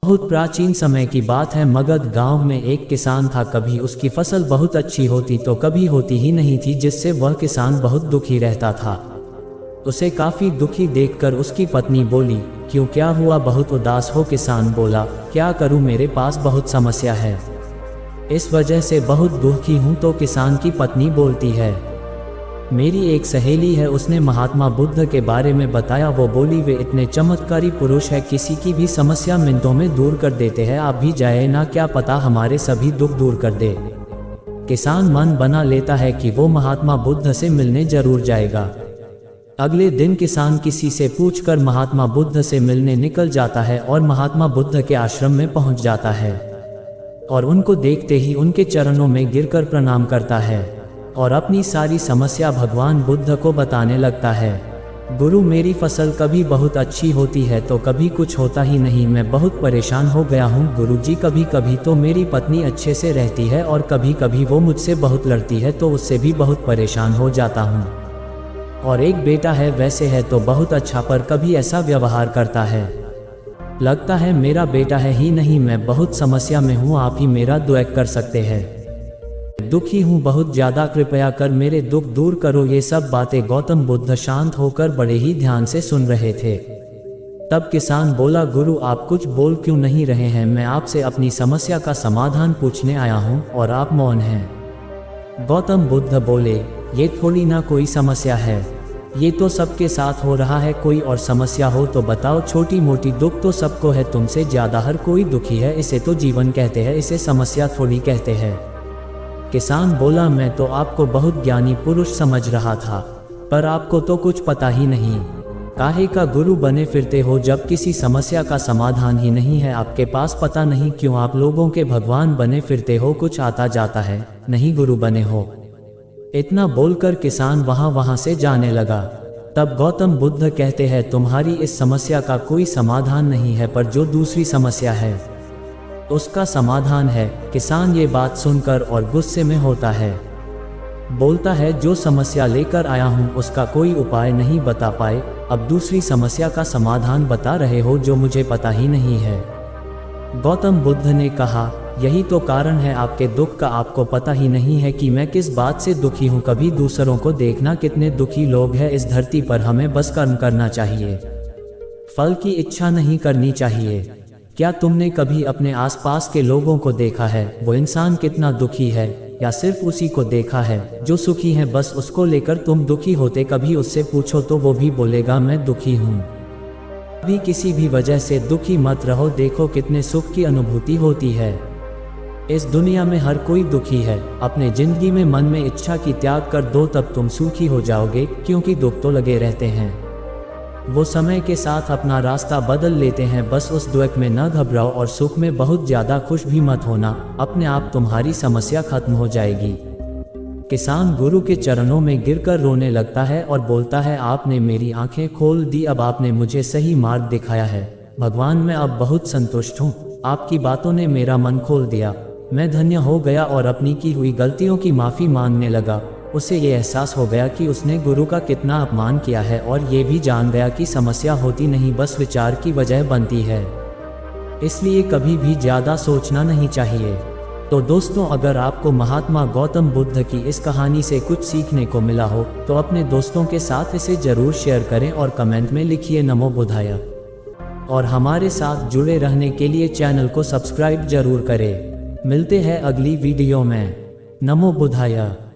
बहुत प्राचीन समय की बात है। मगध गांव में एक किसान था। कभी उसकी फसल बहुत अच्छी होती तो कभी होती ही नहीं थी, जिससे वह किसान बहुत दुखी रहता था। उसे काफी दुखी देखकर उसकी पत्नी बोली, क्यों, क्या हुआ? बहुत उदास हो? किसान बोला, क्या करूं, मेरे पास बहुत समस्या है, इस वजह से बहुत दुखी हूं। तो किसान की पत्नी बोलती है, मेरी एक सहेली है, उसने महात्मा बुद्ध के बारे में बताया। वो बोली, वे इतने चमत्कारी पुरुष है, किसी की भी समस्या मिनटों में दूर कर देते हैं। आप भी जाए ना, क्या पता हमारे सभी दुख दूर कर दे। किसान मन बना लेता है कि वो महात्मा बुद्ध से मिलने जरूर जाएगा। अगले दिन किसान किसी से पूछकर महात्मा बुद्ध से मिलने निकल जाता है और महात्मा बुद्ध के आश्रम में पहुंच जाता है और उनको देखते ही उनके चरणों में गिरकर प्रणाम करता है और अपनी सारी समस्या भगवान बुद्ध को बताने लगता है। गुरु, मेरी फसल कभी बहुत अच्छी होती है तो कभी कुछ होता ही नहीं, मैं बहुत परेशान हो गया हूँ। गुरुजी, कभी कभी तो मेरी पत्नी अच्छे से रहती है और कभी कभी वो मुझसे बहुत लड़ती है, तो उससे भी बहुत परेशान हो जाता हूँ। और एक बेटा है, वैसे है तो बहुत अच्छा, पर कभी ऐसा व्यवहार करता है, लगता है मेरा बेटा है ही नहीं। मैं बहुत समस्या में हूँ, आप ही मेरा दुआ कर सकते हैं। दुखी हूँ बहुत ज़्यादा, कृपया कर मेरे दुख दूर करो। ये सब बातें गौतम बुद्ध शांत होकर बड़े ही ध्यान से सुन रहे थे। तब किसान बोला, गुरु, आप कुछ बोल क्यों नहीं रहे हैं? मैं आपसे अपनी समस्या का समाधान पूछने आया हूँ और आप मौन हैं। गौतम बुद्ध बोले, ये थोड़ी ना कोई समस्या है, ये तो सबके साथ हो रहा है। कोई और समस्या हो तो बताओ। छोटी मोटी दुख तो सबको है, तुमसे ज़्यादा हर कोई दुखी है। इसे तो जीवन कहते हैं, इसे समस्या थोड़ी कहते हैं। किसान बोला, मैं तो आपको बहुत ज्ञानी पुरुष समझ रहा था, पर आपको तो कुछ पता ही नहीं। काहे का गुरु बने फिरते हो जब किसी समस्या का समाधान ही नहीं है आपके पास? पता नहीं क्यों आप लोगों के भगवान बने फिरते हो, कुछ आता जाता है नहीं, गुरु बने हो। इतना बोलकर किसान वहां से जाने लगा। तब गौतम बुद्ध कहते हैं, तुम्हारी इस समस्या का कोई समाधान नहीं है, पर जो दूसरी समस्या है उसका समाधान है। किसान ये बात सुनकर और गुस्से में होता है, बोलता है, जो समस्या लेकर आया हूँ उसका कोई उपाय नहीं बता पाए, अब दूसरी समस्या का समाधान बता रहे हो जो मुझे पता ही नहीं है। गौतम बुद्ध ने कहा, यही तो कारण है आपके दुख का, आपको पता ही नहीं है कि मैं किस बात से दुखी हूँ। कभी दूसरों को देखना, कितने दुखी लोग हैं इस धरती पर। हमें बस कर्म करना चाहिए, फल की इच्छा नहीं करनी चाहिए। क्या तुमने कभी अपने आसपास के लोगों को देखा है, वो इंसान कितना दुखी है, या सिर्फ उसी को देखा है जो सुखी है, बस उसको लेकर तुम दुखी होते? कभी उससे पूछो तो वो भी बोलेगा मैं दुखी हूँ। कभी किसी भी वजह से दुखी मत रहो, देखो कितने सुख की अनुभूति होती है। इस दुनिया में हर कोई दुखी है। अपने जिंदगी में मन में इच्छा की त्याग कर दो, तब तुम सुखी हो जाओगे, क्योंकि दुख तो लगे रहते हैं, वो समय के साथ अपना रास्ता बदल लेते हैं। बस उस दुख में न घबराओ और सुख में बहुत ज़्यादा खुश भी मत होना, अपने आप तुम्हारी समस्या खत्म हो जाएगी। किसान गुरु के चरणों में गिरकर रोने लगता है और बोलता है, आपने मेरी आंखें खोल दी, अब आपने मुझे सही मार्ग दिखाया है। भगवान, मैं अब बहुत संतुष्ट हूँ, आपकी बातों ने मेरा मन खोल दिया। मैं धन्य हो गया और अपनी की हुई गलतियों की माफ़ी मांगने लगा। उसे ये एहसास हो गया कि उसने गुरु का कितना अपमान किया है और ये भी जान गया कि समस्या होती नहीं, बस विचार की वजह बनती है। इसलिए कभी भी ज़्यादा सोचना नहीं चाहिए। तो दोस्तों, अगर आपको महात्मा गौतम बुद्ध की इस कहानी से कुछ सीखने को मिला हो तो अपने दोस्तों के साथ इसे ज़रूर शेयर करें और कमेंट में लिखिए नमो बुद्धाय। और हमारे साथ जुड़े रहने के लिए चैनल को सब्सक्राइब जरूर करें। मिलते हैं अगली वीडियो में। नमो बुद्धाय।